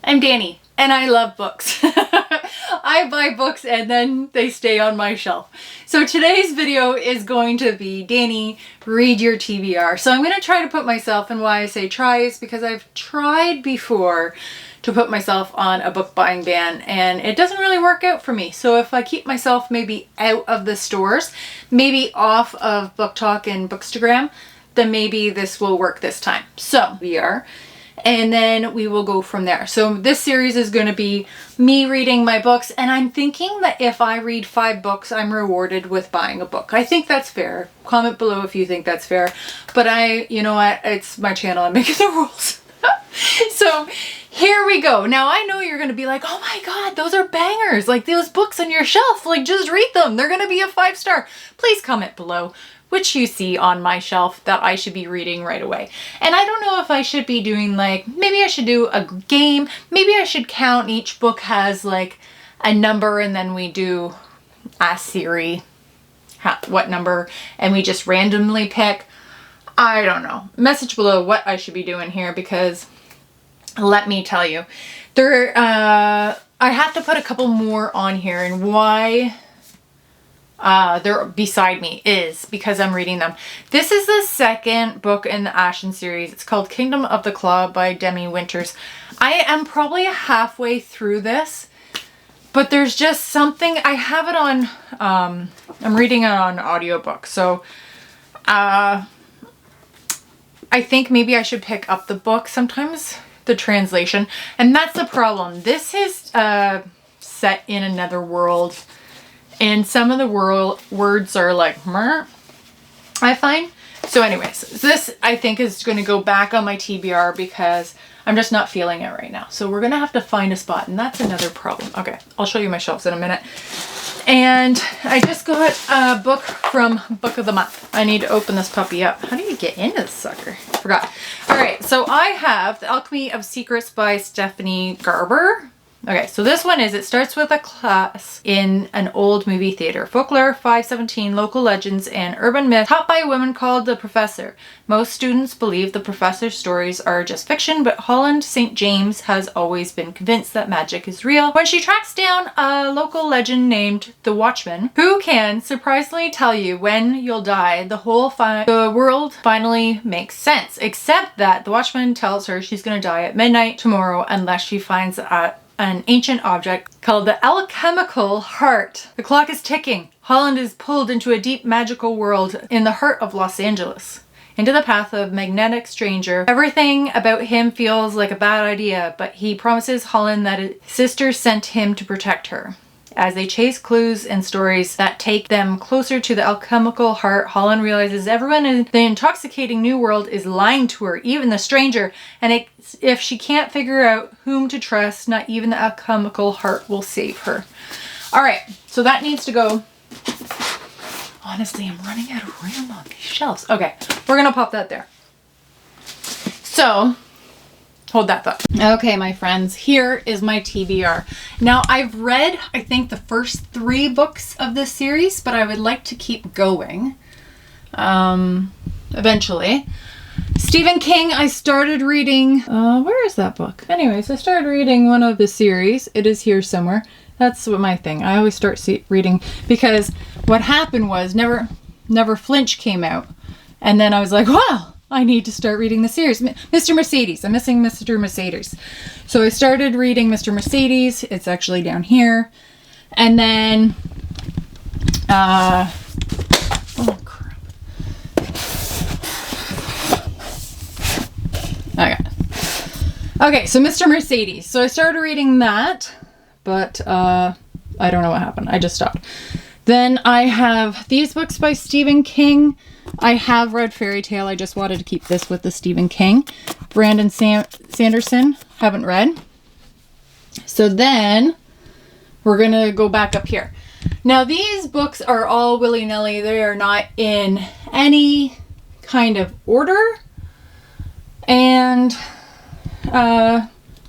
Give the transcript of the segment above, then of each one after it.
I'm Danny, and I love books. I buy books and then they stay on my shelf. So today's video is going to be, Danny, read your TBR. So I'm going to try to put myself, and why I say try is because I've tried before to put myself on a book buying ban and it doesn't really work out for me. So if I keep myself maybe out of the stores, maybe off of Book Talk and Bookstagram, then maybe this will work this time. So we are. And then we will go from there. So this series is going to be me reading my books, and I'm thinking that if I read 5 books, I'm rewarded with buying a book. I think that's fair. Comment below if you think that's fair. But you know what? It's my channel. I'm making the rules. So here we go. Now I know you're going to be like, oh my God, those are bangers. Like those books on your shelf, like just read them. They're going to be a 5-star. Please comment below which you see on my shelf that I should be reading right away. And I don't know if I should be doing like, maybe I should do a game. Maybe I should count each book has like a number and then we do ask Siri what number and we just randomly pick. I don't know. Message below what I should be doing here, because let me tell you, I have to put a couple more on here, and why they're beside me is because I'm reading them. This is the second book in the Ashen series. It's called Kingdom of the Claw by Demi Winters. I am probably halfway through this, but there's just something, I have it on, I'm reading it on audiobook. So, I think maybe I should pick up the book. Sometimes the translation, and that's the problem. This is, set in another world. And some of the words are like, meh, I find. So anyways, this I think is going to go back on my TBR because I'm just not feeling it right now. So we're going to have to find a spot, and that's another problem. Okay, I'll show you my shelves in a minute. And I just got a book from Book of the Month. I need to open this puppy up. How do you get into this sucker? Forgot. All right, so I have The Alchemy of Secrets by Stephanie Garber. Okay, so this one is, it starts with a class in an old movie theater. Folklore, 517, local legends, and urban myth taught by a woman called the Professor. Most students believe the professor's stories are just fiction, but Holland St. James has always been convinced that magic is real. When she tracks down a local legend named the Watchman, who can surprisingly tell you when you'll die, the world finally makes sense. Except that the Watchman tells her she's going to die at midnight tomorrow unless she finds an ancient object called the alchemical heart. The clock is ticking. Holland is pulled into a deep magical world in the heart of Los Angeles, into the path of magnetic stranger. Everything about him feels like a bad idea, but he promises Holland that his sister sent him to protect her. As they chase clues and stories that take them closer to the alchemical heart, Holland realizes everyone in the intoxicating new world is lying to her, even the stranger, and if she can't figure out whom to trust, not even the alchemical heart will save her. All right, so that needs to go. Honestly, I'm running out of room on these shelves. Okay, we're gonna pop that there. So, hold that thought. Okay, my friends, here is my TBR. Now, I've read, I think, the first 3 books of this series, but I would like to keep going eventually. Stephen King, I started reading, where is that book? Anyways, I started reading one of the series. It is here somewhere. That's my thing. I always start reading because what happened was Never Flinch came out, and then I was like, wow, I need to start reading the series. Mr. Mercedes. I'm missing Mr. Mercedes. So I started reading Mr. Mercedes. It's actually down here. And then, oh crap. Okay, so Mr. Mercedes. So I started reading that, but I don't know what happened. I just stopped. Then I have these books by Stephen King. I have read Fairy Tale. I just wanted to keep this with the Stephen King. Brandon Sanderson, haven't read. So then we're going to go back up here. Now these books are all willy-nilly. They are not in any kind of order. And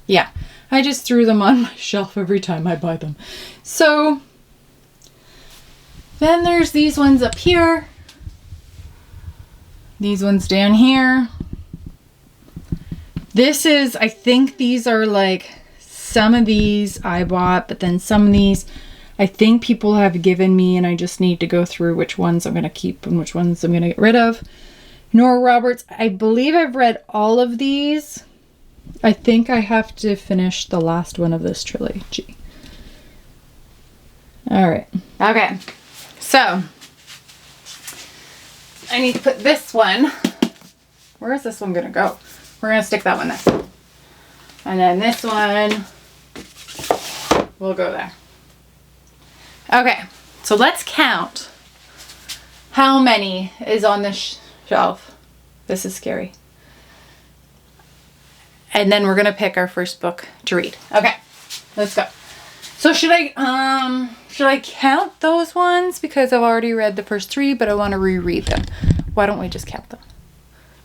yeah, I just threw them on my shelf every time I buy them. So then there's these ones up here. These ones down here. This is, I think these are like some of these I bought, but then some of these I think people have given me, and I just need to go through which ones I'm going to keep and which ones I'm going to get rid of. Nora Roberts, I believe I've read all of these. I think I have to finish the last one of this trilogy. All right. Okay. So, I need to put this one. Where is this one going to go? We're going to stick that one there. And then this one will go there. Okay. So let's count how many is on this shelf. This is scary. And then we're going to pick our first book to read. Okay. Let's go. So should I count those ones? Because I've already read the first 3, but I want to reread them. Why don't we just count them?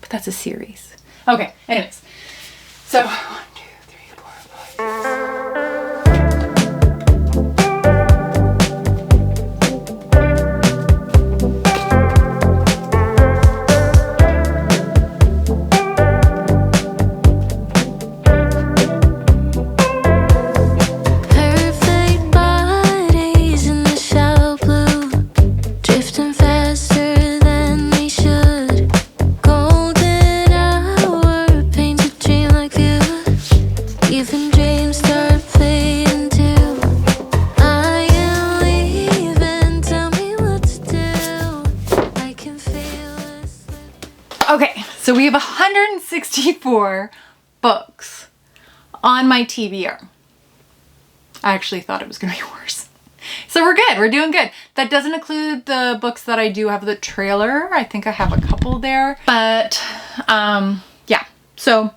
But that's a series. Okay, anyways. So, 1, 2, 3, 4, 5. Okay, so we have 164 books on my TBR. I actually thought it was going to be worse. So we're good. We're doing good. That doesn't include the books that I do have the trailer. I think I have a couple there. But, yeah. So,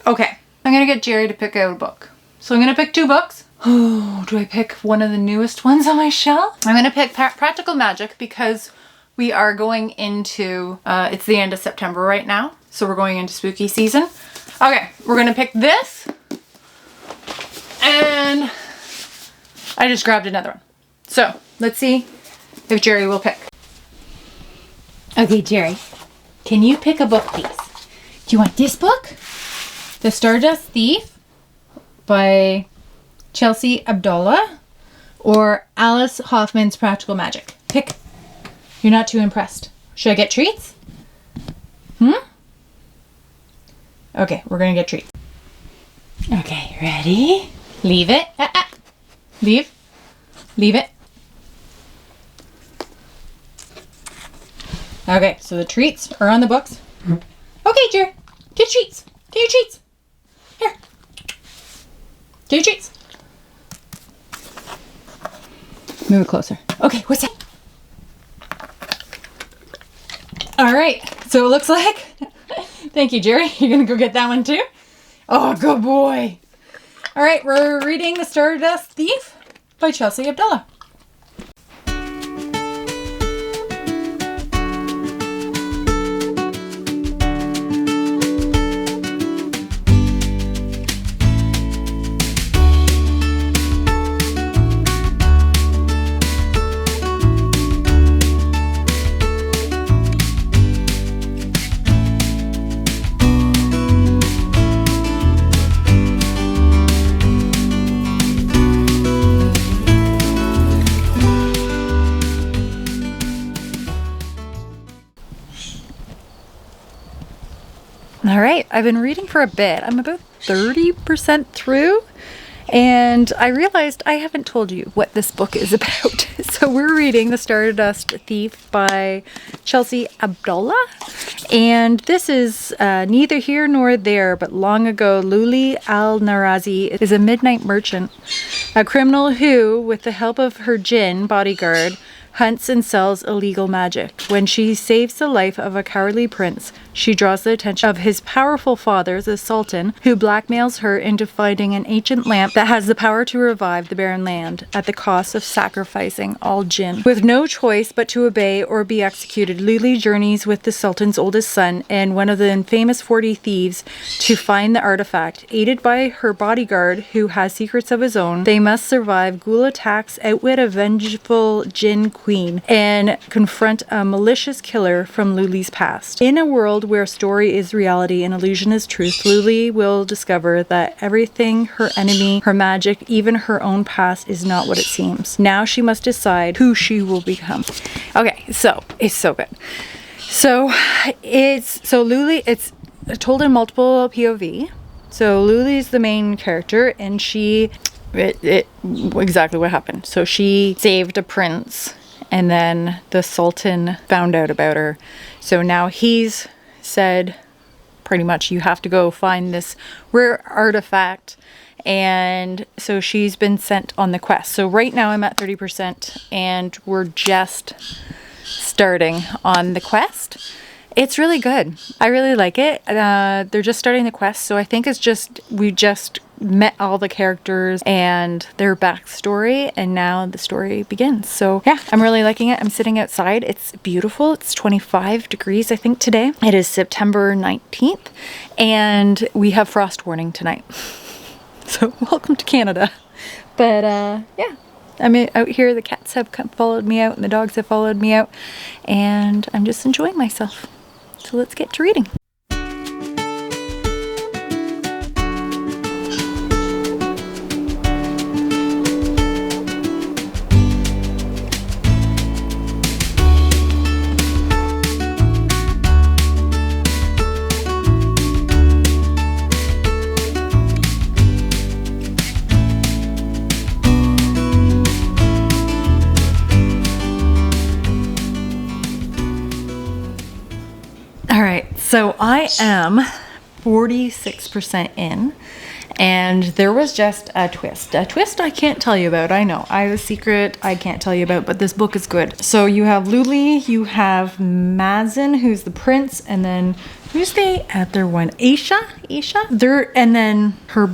okay. I'm going to get Jerry to pick out a book. So I'm going to pick 2 books. Oh, do I pick one of the newest ones on my shelf? I'm going to pick Practical Magic because we are going into, it's the end of September right now. So we're going into spooky season. Okay, we're going to pick this. And I just grabbed another one. So let's see if Jerry will pick. Okay, Jerry, can you pick a book, please? Do you want this book? The Stardust Thief by Chelsea Abdullah or Alice Hoffman's Practical Magic? Pick. You're not too impressed. Should I get treats? Okay, we're gonna get treats. Okay, ready? Leave it. Leave. Leave it. Okay, so the treats are on the books. Okay, Jerry. Get treats. Get your treats. Here. Get your treats. Move it closer. Okay, what's that? All right, so it looks like, thank you, Jerry. You're gonna go get that one too? Oh, good boy. All right, we're reading The Stardust Thief by Chelsea Abdullah. All right, I've been reading for a bit. I'm about 30% through, and I realized I haven't told you what this book is about. So we're reading The Stardust Thief by Chelsea Abdullah, and this is neither here nor there, but long ago, Luli Al-Narazi is a midnight merchant, a criminal who, with the help of her jinn bodyguard, hunts and sells illegal magic. When she saves the life of a cowardly prince, she draws the attention of his powerful father, the Sultan, who blackmails her into finding an ancient lamp that has the power to revive the barren land at the cost of sacrificing all jinn. With no choice but to obey or be executed, Luli journeys with the Sultan's oldest son and one of the infamous 40 thieves to find the artifact. Aided by her bodyguard, who has secrets of his own, they must survive ghoul attacks, outwit a vengeful jinn queen, and confront a malicious killer from Luli's past. In a world world where story is reality and illusion is truth, Luli will discover that everything, her enemy, her magic, even her own past is not what it seems. Now she must decide who she will become. Okay, so it's so good. So Luli, it's told in multiple POV. So Luli's the main character, and exactly what happened. So she saved a prince, and then the Sultan found out about her. So now he's said, pretty much, you have to go find this rare artifact. And so she's been sent on the quest. So right now I'm at 30%, and we're just starting on the quest. It's really good. I really like it. They're just starting the quest, so I think it's just, we just met all the characters and their backstory, and now the story begins. So yeah, I'm really liking it. I'm sitting outside. It's beautiful. It's 25 degrees, I think, today. It is September 19th, and we have frost warning tonight. So welcome to Canada. But yeah. I'm out here, the cats have followed me out and the dogs have followed me out, and I'm just enjoying myself. So let's get to reading. So I am 46% in, and there was just a twist. A twist I can't tell you about, I know. I have a secret I can't tell you about, but this book is good. So you have Luli, you have Mazen, who's the prince, and then who's the other one? Aisha? And then her,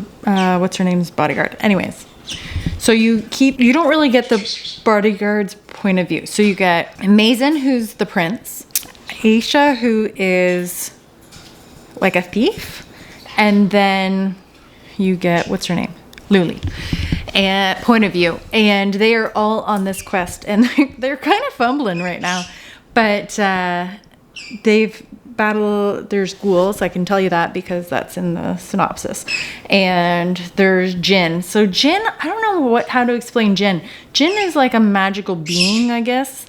what's her name's bodyguard. Anyways, so you don't really get the bodyguard's point of view. So you get Mazen, who's the prince, Aisha, who is like a thief, and then you get, what's her name? Luli. And point of view. And they are all on this quest, and they're kind of fumbling right now, but they've battled, there's ghouls, I can tell you that because that's in the synopsis. And there's Jinn. So Jinn, I don't know how to explain Jinn. Jinn is like a magical being, I guess.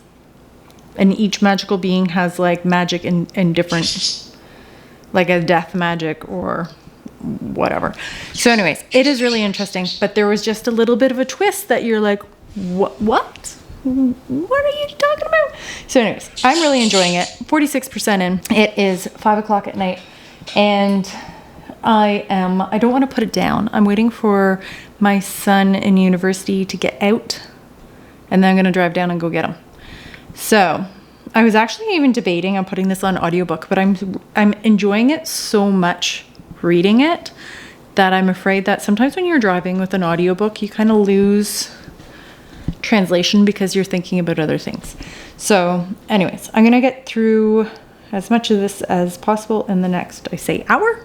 And each magical being has like magic in different, like a death magic or whatever. So anyways, it is really interesting, but there was just a little bit of a twist that you're like, what? What are you talking about? So anyways, I'm really enjoying it. 46% in. It is 5 o'clock at night, and I don't want to put it down. I'm waiting for my son in university to get out, and then I'm going to drive down and go get him. So I was actually even debating on putting this on audiobook, but I'm enjoying it so much reading it that I'm afraid that sometimes when you're driving with an audiobook, you kind of lose translation because you're thinking about other things. So anyways, I'm going to get through as much of this as possible in the next, I say, hour,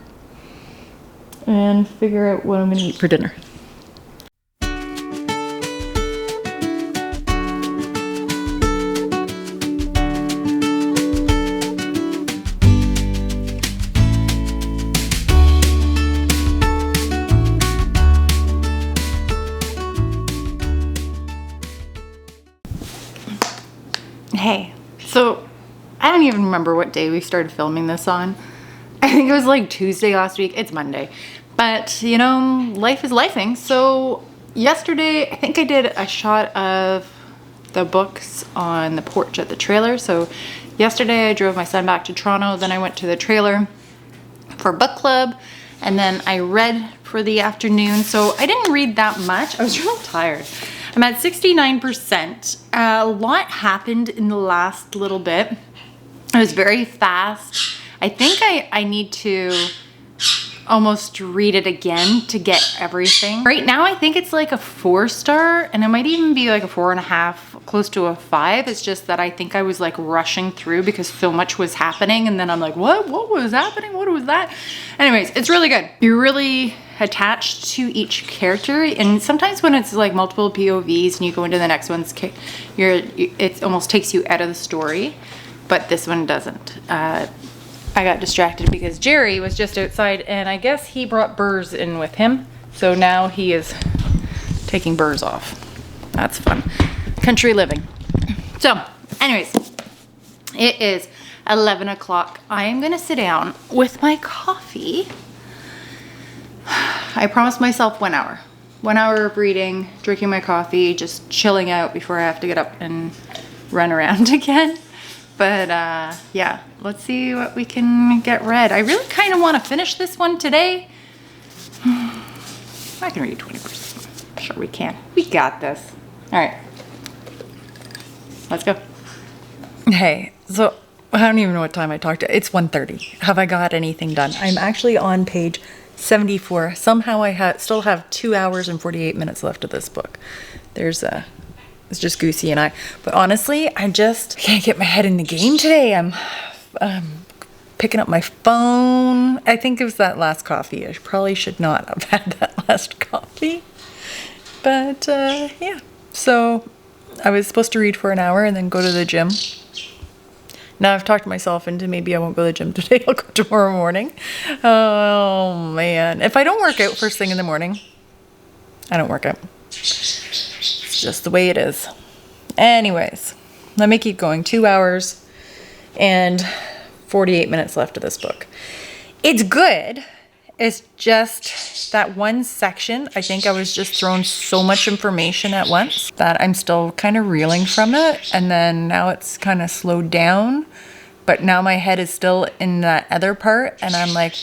and figure out what I'm going to eat for dinner. Hey, so I don't even remember what day we started filming this on. I think it was like Tuesday last week. It's Monday. But, you know, life is lifing. So yesterday, I think I did a shot of the books on the porch at the trailer. So yesterday I drove my son back to Toronto. Then I went to the trailer for book club. And then I read for the afternoon. So I didn't read that much. I was really tired. I'm at 69%. A lot happened in the last little bit. It was very fast. I think I need to almost read it again to get everything. Right now, I think it's like a 4-star, and it might even be like a 4.5, close to a 5. It's just that I think I was like rushing through because so much was happening, and then I'm like, what was happening? What was that? Anyways, it's really good. You're really attached to each character, and sometimes when it's like multiple POVs and you go into the next one's, it almost takes you out of the story, but this one doesn't. I got distracted because Jerry was just outside and I guess he brought burrs in with him. So now he is taking burrs off. That's fun. Country living. So, anyways, it is 11 o'clock. I am gonna sit down with my coffee. I promised myself 1 hour. 1 hour of reading, drinking my coffee, just chilling out before I have to get up and run around again. But yeah, let's see what we can get read. I really kind of want to finish this one today. I can read 20%. Sure we can. We got this. All right, let's go. Hey, so I don't even know what time I talked to. It's 1:30. Have I got anything done? I'm actually on page 74. Somehow I still have 2 hours and 48 minutes left of this book. It's just Goosey and I. But honestly, I just can't get my head in the game today. I'm picking up my phone. I think it was that last coffee. I probably should not have had that last coffee. But yeah. So I was supposed to read for an hour and then go to the gym. Now I've talked myself into maybe I won't go to the gym today. I'll go tomorrow morning. Oh man. If I don't work out first thing in the morning, I don't work out. It's just the way it is. Anyways, let me keep going. 2 hours and 48 minutes left of this book. It's good. It's just that one section. I think I was just thrown so much information at once that I'm still kind of reeling from it. And then now it's kind of slowed down. But now my head is still in that other part. And I'm like,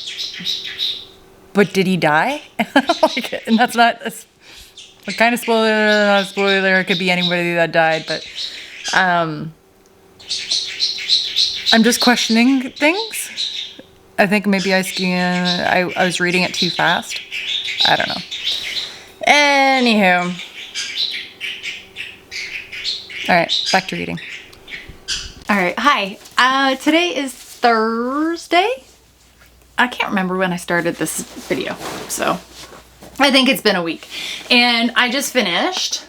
but did he die? Like, and that's not a kind of spoiler, not a spoiler. It could be anybody that died. But I'm just questioning things. I think maybe I was reading it too fast. I don't know. Anywho. All right, back to reading. All right, hi. Today is Thursday. I can't remember when I started this video, so I think it's been a week. And I just finished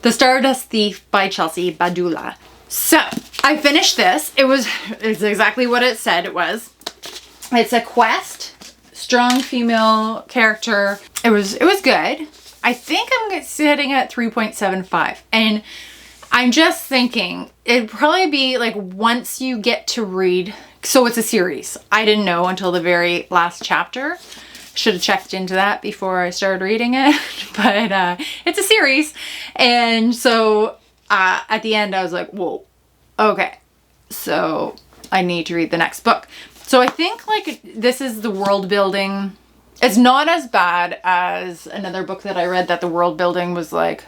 The Stardust Thief by Chelsea Badula. So, I finished this. It's exactly what it said it was. It's a quest, strong female character. It was good. I think I'm sitting at 3.75. And I'm just thinking it'd probably be like once you get to read, so it's a series. I didn't know until the very last chapter. Should have checked into that before I started reading it, but it's a series. And so at the end I was like, whoa, okay, so I need to read the next book. So I think like this is the world building. It's not as bad as another book that I read that the world building was like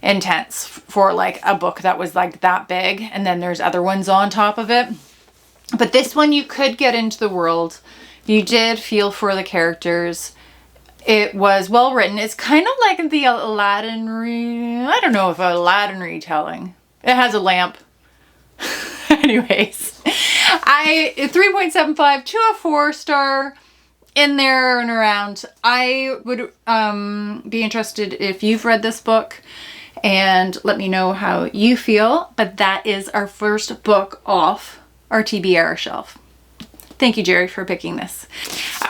intense for like a book that was like that big, and then there's other ones on top of it. But this one you could get into the world. You did feel for the characters. It was well written. It's kind of like the Aladdin I don't know if Aladdin retelling. It has a lamp. Anyways, 3.75 to a 4-star, in there and around. I would be interested if you've read this book and let me know how you feel. But that is our first book off our TBR shelf. Thank you, Jerry, for picking this.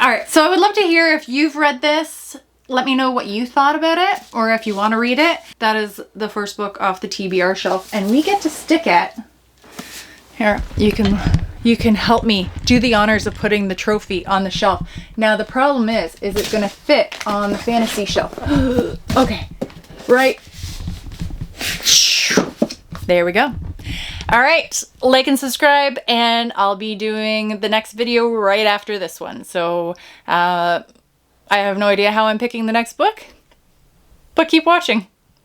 All right, so I would love to hear if you've read this. Let me know what you thought about it, or if you want to read it. That is the first book off the TBR shelf, and we get to stick it. Here, you can help me do the honors of putting the trophy on the shelf. Now the problem is it going to fit on the fantasy shelf? Okay, right. There we go. All right, like and subscribe, and I'll be doing the next video right after this one. So I have no idea how I'm picking the next book, but keep watching.